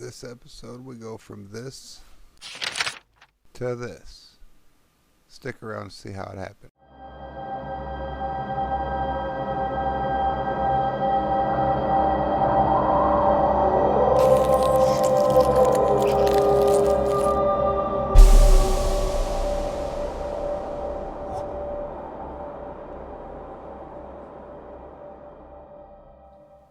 This episode we go from this to this. Stick around to see how it happened.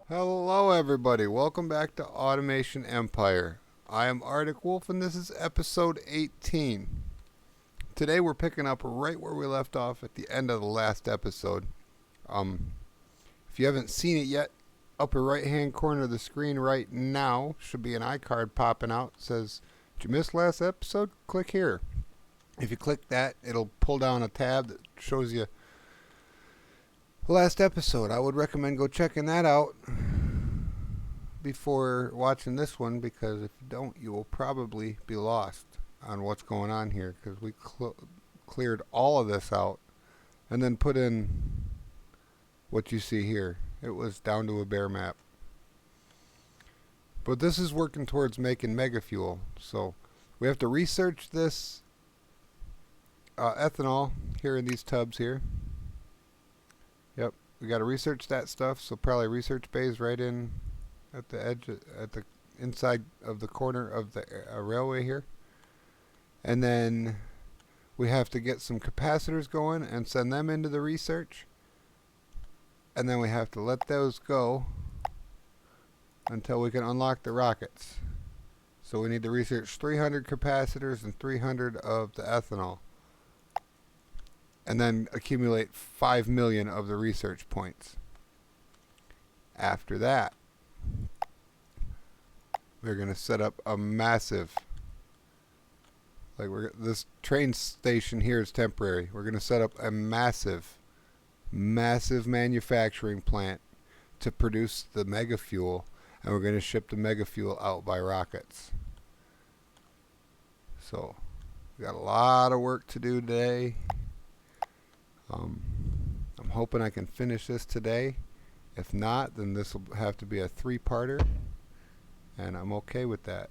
Hello everybody, welcome back to Automation Empire. I am Arctic Wolf and this is episode 18. Today we're picking up right where we left off at the end of the last episode. If you haven't seen it yet, upper right hand corner of the screen right now should be an iCard popping out. It says, did you miss last episode? Click here. If you click that, it'll pull down a tab that shows you last episode. I would recommend go checking that out before watching this one, because if you don't, you will probably be lost on what's going on here, because we cleared all of this out and then put in what you see here. It was down to a bare map. But this is working towards making mega fuel, so we have to research this ethanol here in these tubs here. Yep, we got to research that stuff, so probably research bays right in at the edge, at the inside of the corner of the railway here. And then we have to get some capacitors going and send them into the research. And then we have to let those go until we can unlock the rockets. So we need to research 300 capacitors and 300 of the ethanol, and then accumulate 5 million of the research points. After that, we're going to set up a massive, this train station here is temporary. We're going to set up a massive manufacturing plant to produce the mega fuel, and we're going to ship the mega fuel out by rockets. So we got a lot of work to do today. I'm hoping I can finish this today. If not, then this will have to be a 3-parter, and I'm okay with that.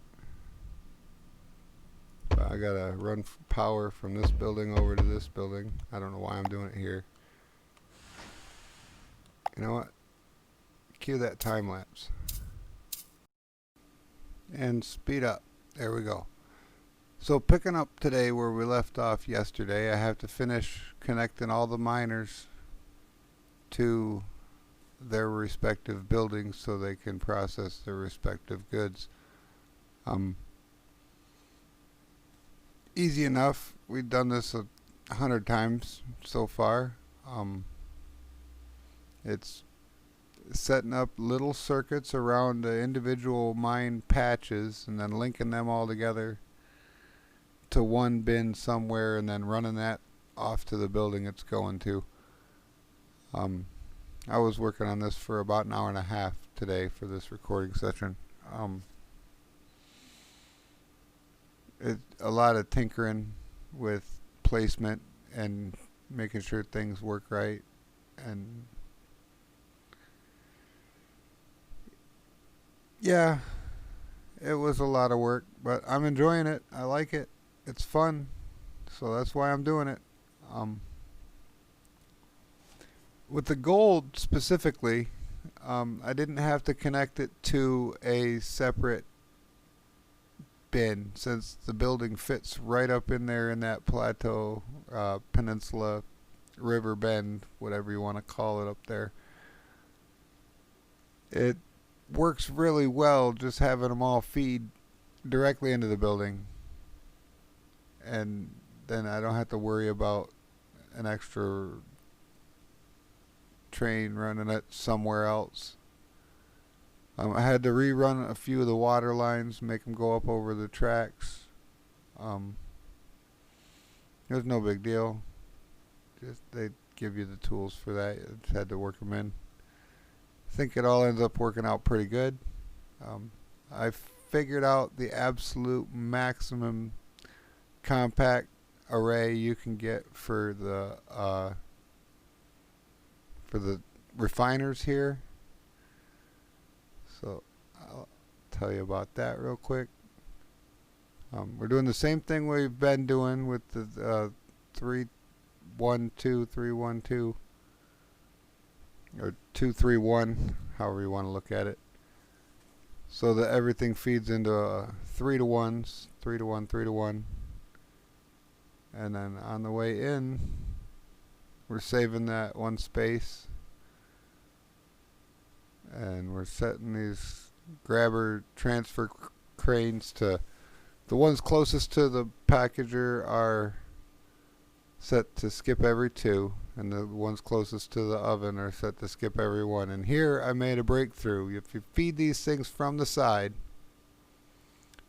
But I gotta run power from this building over to this building. I don't know why I'm doing it here. You know what? Cue that time lapse. And speed up. There we go. So picking up today where we left off yesterday, I have to finish connecting all the miners to their respective buildings so they can process their respective goods. Easy enough. We've done this 100 times so far. It's setting up little circuits around the individual mine patches and then linking them all together to one bin somewhere, and then running that off to the building it's going to. I was working on this for about an hour and a half today for this recording session. A lot of tinkering with placement and making sure things work right, and yeah, it was a lot of work, but I'm enjoying it. I like it. It's fun, so that's why I'm doing it. With the gold specifically, I didn't have to connect it to a separate bin, since the building fits right up in there in that plateau, peninsula, river bend, whatever you want to call it up there. It works really well just having them all feed directly into the building, and then I don't have to worry about an extra train running it somewhere else. I had to rerun a few of the water lines, make them go up over the tracks. It was no big deal. Just they give you the tools for that. You just had to work them in. I think it all ends up working out pretty good. I figured out the absolute maximum compact array you can get for the refiners here. So I'll tell you about that real quick. We're doing the same thing we've been doing with the 312, 312, or 231, however you want to look at it. So that everything feeds into 3 to 1s, 3 to 1, 3 to 1. And then on the way in, we're saving that one space. And we're setting these grabber transfer cranes to the ones closest to the packager are set to skip every 2, and the ones closest to the oven are set to skip every 1. And here I made a breakthrough. If you feed these things from the side,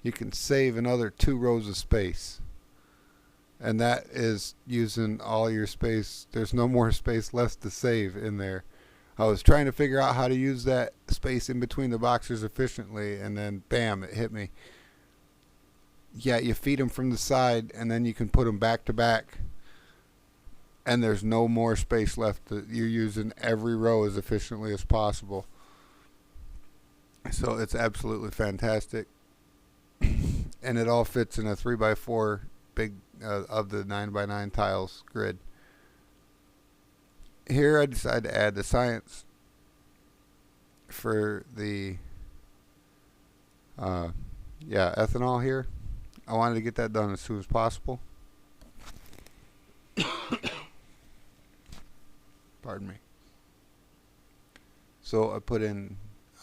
you can save another 2 rows of space. And that is using all your space. There's no more space left to save in there. I was trying to figure out how to use that space in between the boxers efficiently, and then bam, it hit me. Yeah, you feed them from the side, and then you can put them back to back, and there's no more space left. You're using every row as efficiently as possible. So it's absolutely fantastic. And it all fits in a 3x4 big of the 9x9 tiles grid. Here I decided to add the science for the ethanol here. I wanted to get that done as soon as possible. Pardon me. So I put in,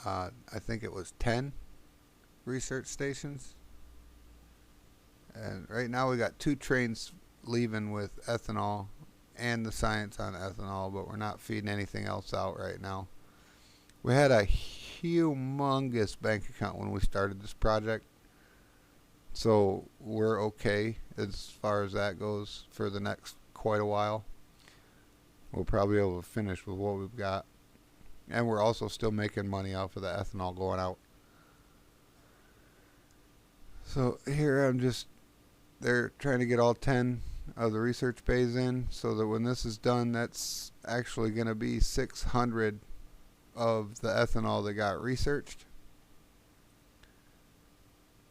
I think it was 10 research stations. And right now we got 2 trains leaving with ethanol and the science on ethanol, but we're not feeding anything else out right now. We had a humongous bank account when we started this project. So we're okay as far as that goes for the next quite a while. We'll probably be able to finish with what we've got. And we're also still making money off of the ethanol going out. So here they're trying to get all 10 of the research bays in, so that when this is done, that's actually going to be 600 of the ethanol that got researched.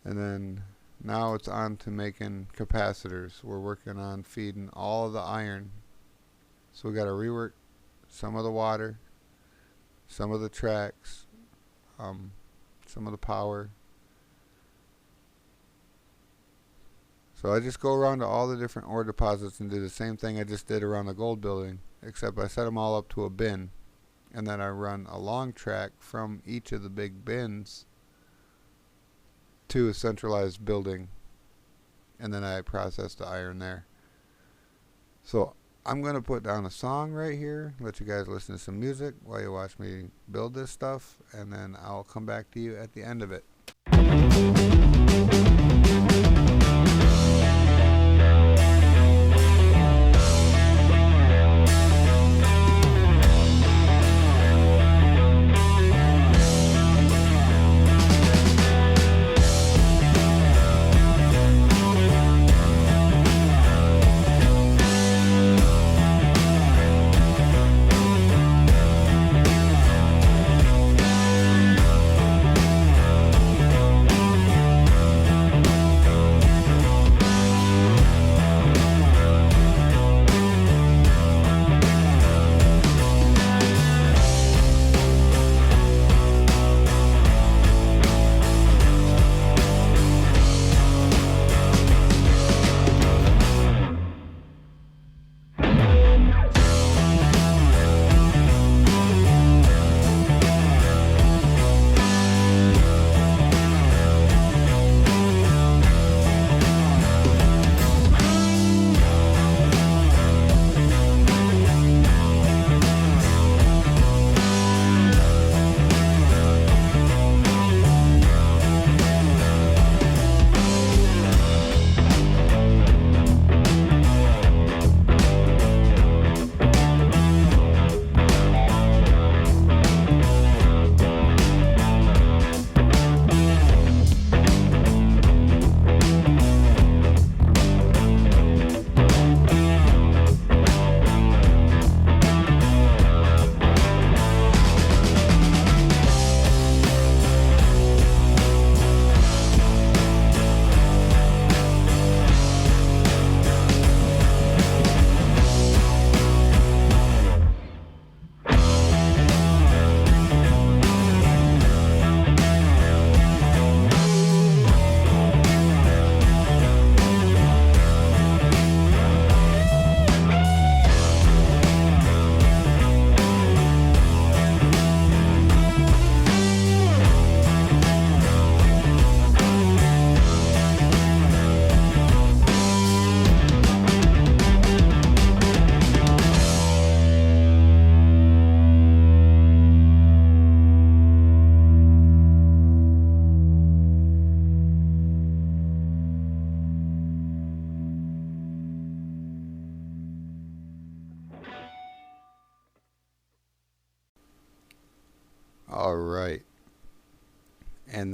And then now it's on to making capacitors. We're working on feeding all of the iron. So we got to rework some of the water, some of the tracks, some of the power. So I just go around to all the different ore deposits and do the same thing I just did around the gold building, except I set them all up to a bin, and then I run a long track from each of the big bins to a centralized building, and then I process the iron there. So I'm going to put down a song right here, let you guys listen to some music while you watch me build this stuff, and then I'll come back to you at the end of it.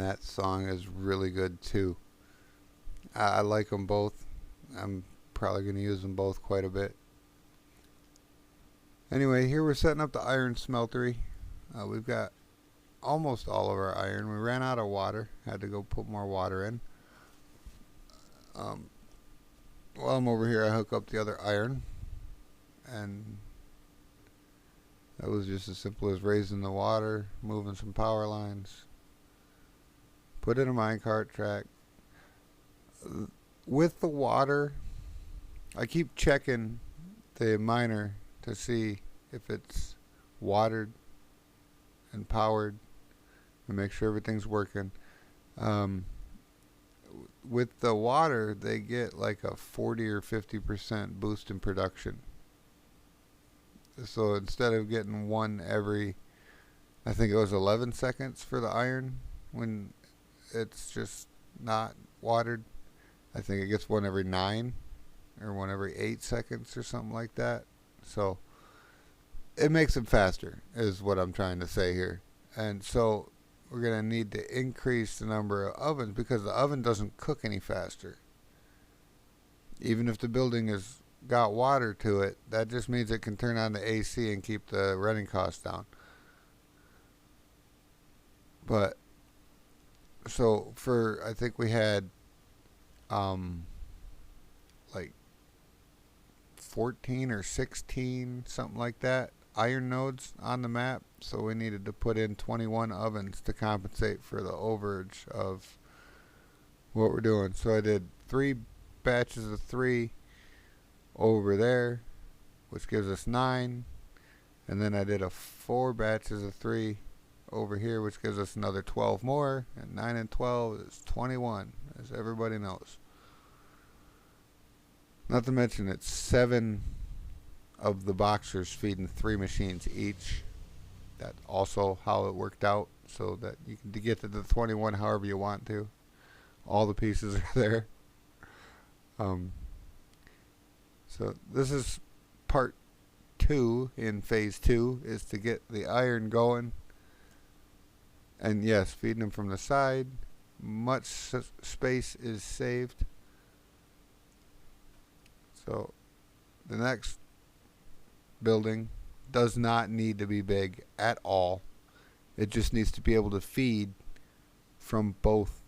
that song is really good too. I like them both. I'm probably going to use them both quite a bit. Anyway, here we're setting up the iron smeltery. We've got almost all of our iron. We ran out of water. Had to go put more water in. While I'm over here, I hook up the other iron. And that was just as simple as raising the water, moving some power lines, put in a minecart track. With the water, I keep checking the miner to see if it's watered and powered and make sure everything's working. With the water, they get like a 40 or 50% boost in production. So instead of getting one every, I think it was 11 seconds for the iron when it's just not watered, I think it gets one every 9 or one every 8 seconds or something like that. So it makes it faster is what I'm trying to say here. And so we're going to need to increase the number of ovens because the oven doesn't cook any faster. Even if the building has got water to it, that just means it can turn on the AC and keep the running costs down. But so for, I think we had like 14 or 16, something like that, iron nodes on the map. So we needed to put in 21 ovens to compensate for the overage of what we're doing. So I did 3 batches of 3 over there, which gives us 9. And then I did a 4 batches of 3 over here, which gives us another 12 more. And 9 and 12 is 21, as everybody knows. Not to mention it's 7 of the boxers feeding 3 machines each. That's also how it worked out, so that you can get to the 21 however you want to. All the pieces are there. So this is part 2 in phase 2, is to get the iron going. And yes, feeding them from the side. Much space is saved. So the next building does not need to be big at all. It just needs to be able to feed from both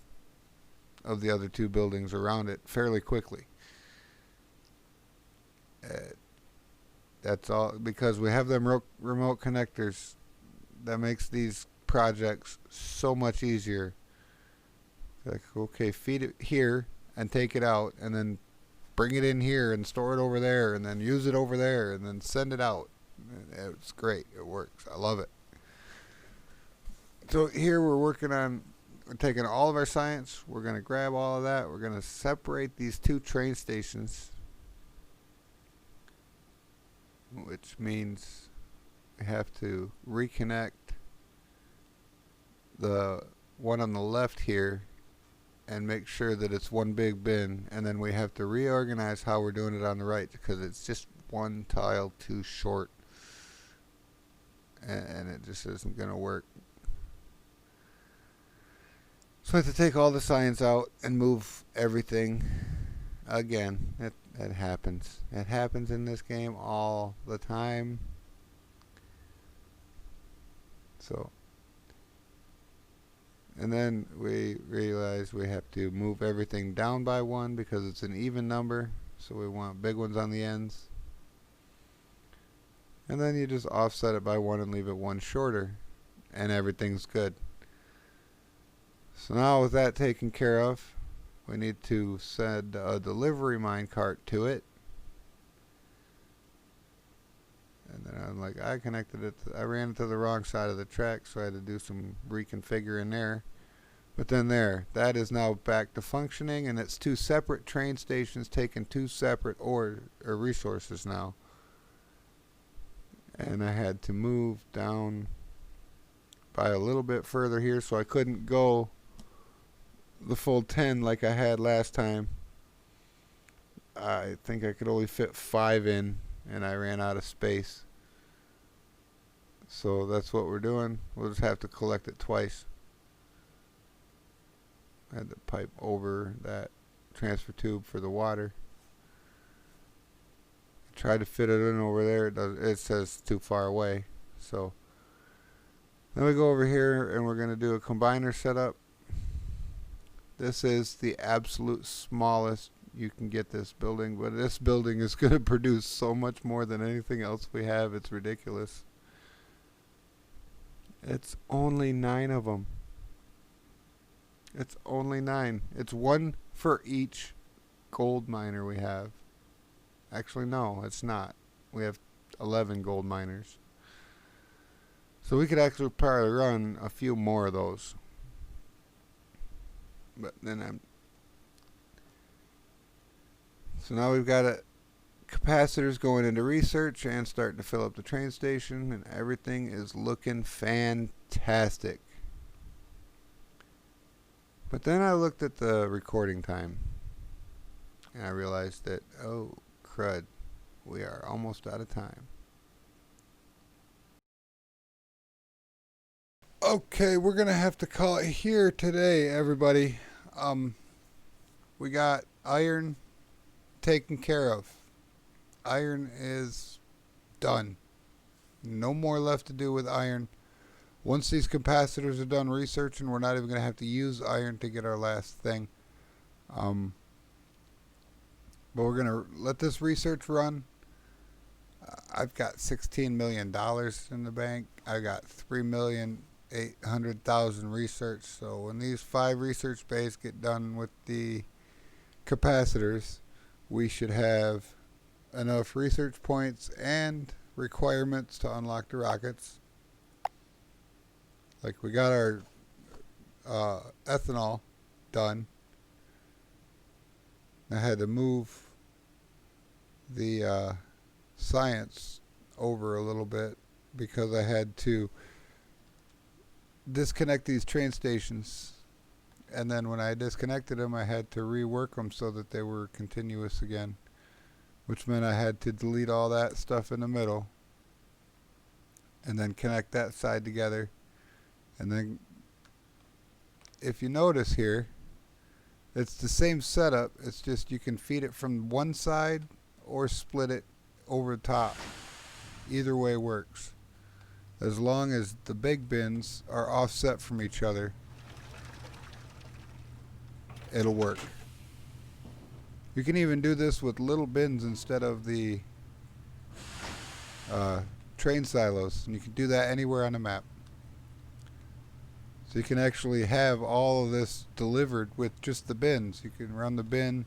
of the other 2 buildings around it fairly quickly. That's all, because we have them remote connectors. That makes these projects so much easier. Like, okay, feed it here and take it out, and then bring it in here and store it over there, and then use it over there, and then send it out. It's great. It works. I love it. So here we're taking all of our science. We're going to grab all of that. We're going to separate these 2 train stations, which means we have to reconnect the one on the left here and make sure that it's one big bin, and then we have to reorganize how we're doing it on the right because it's just one tile too short, and it just isn't going to work. So I have to take all the science out and move everything again. It happens. It happens in this game all the time. So, and then we realize we have to move everything down by 1 because it's an even number. So we want big ones on the ends. And then you just offset it by 1 and leave it 1 shorter, and everything's good. So now with that taken care of, we need to send a delivery minecart to it. And then I'm like, I connected it. I ran it to the wrong side of the track, so I had to do some reconfiguring there. But then that is now back to functioning, and it's 2 separate train stations taking 2 separate resources now. And I had to move down by a little bit further here, so I couldn't go the full 10 like I had last time. I think I could only fit 5 in, and I ran out of space. So that's what we're doing. We'll just have to collect it twice. I had to pipe over that transfer tube for the water. Tried to fit it in over there. It says too far away. So then we go over here and we're going to do a combiner setup. This is the absolute smallest you can get this building, but this building is going to produce so much more than anything else we have. It's ridiculous. It's only 9 of them. It's only 9. It's 1 for each gold miner we have. Actually, no, it's not. We have 11 gold miners. So we could actually probably run a few more of those. But then so now we've got capacitors going into research and starting to fill up the train station, and everything is looking fantastic. But then I looked at the recording time and I realized that, oh crud, we are almost out of time. Okay, we're gonna have to call it here today, everybody. We got iron taken care of. Iron is done. No more left to do with iron. Once these capacitors are done researching, we're not even gonna have to use iron to get our last thing. But we're gonna let this research run. I've got $16 million in the bank. I got 3,800,000 research. So when these 5 research bays get done with the capacitors, we should have enough research points and requirements to unlock the rockets. Like we got our ethanol done. I had to move the science over a little bit because I had to disconnect these train stations, and then when I disconnected them I had to rework them so that they were continuous again, which meant I had to delete all that stuff in the middle and then connect that side together. And then if you notice here, it's the same setup, it's just you can feed it from one side or split it over the top. Either way works, as long as the big bins are offset from each other. It'll work. You can even do this with little bins instead of the train silos, and you can do that anywhere on the map. So you can actually have all of this delivered with just the bins. You can run the bin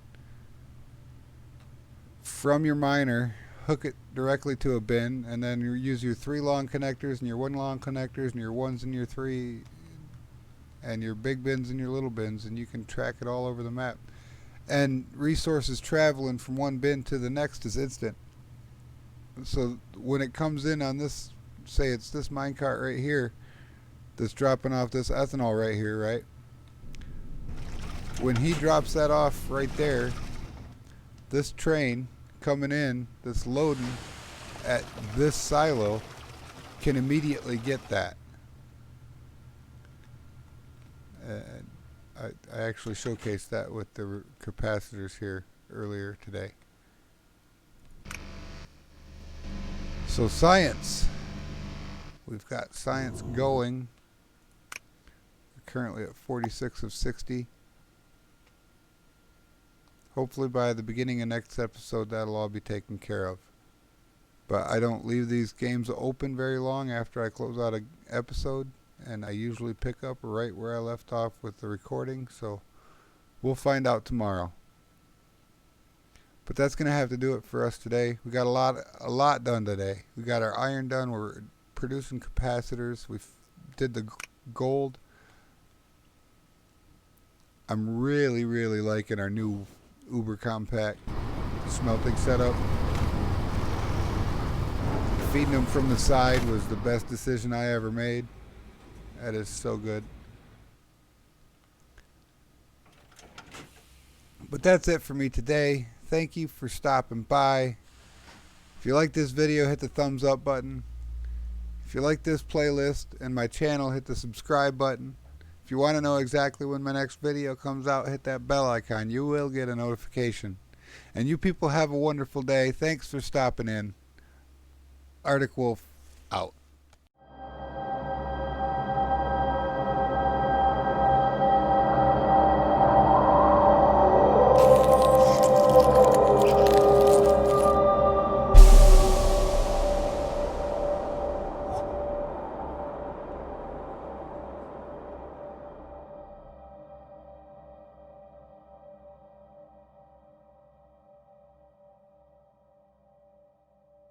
from your miner, hook it directly to a bin, and then you use your 3 long connectors and your 1 long connectors and your 1s and your 3 and your big bins and your little bins, and you can track it all over the map. And resources traveling from one bin to the next is instant. So when it comes in on this, say it's this minecart right here that's dropping off this ethanol right here, right? When he drops that off right there, this train coming in that's loading at this silo can immediately get that. I actually showcased that with the capacitors here earlier today. So science, we've got science going. We're currently at 46 of 60. Hopefully by the beginning of next episode that'll all be taken care of. But I don't leave these games open very long after I close out an episode, and I usually pick up right where I left off with the recording, so we'll find out tomorrow. But that's going to have to do it for us today. We got a lot done today. We got our iron done. We're producing capacitors. We did the gold. I'm really liking our new uber compact smelting setup. Feeding them from the side was the best decision I ever made. That is so good. But that's it for me today. Thank you for stopping by. If you like this video, hit the thumbs up button. If you like this playlist and my channel, hit the subscribe button. If you want to know exactly when my next video comes out, hit that bell icon. You will get a notification. And you people have a wonderful day. Thanks for stopping in. Arctic Wolf out.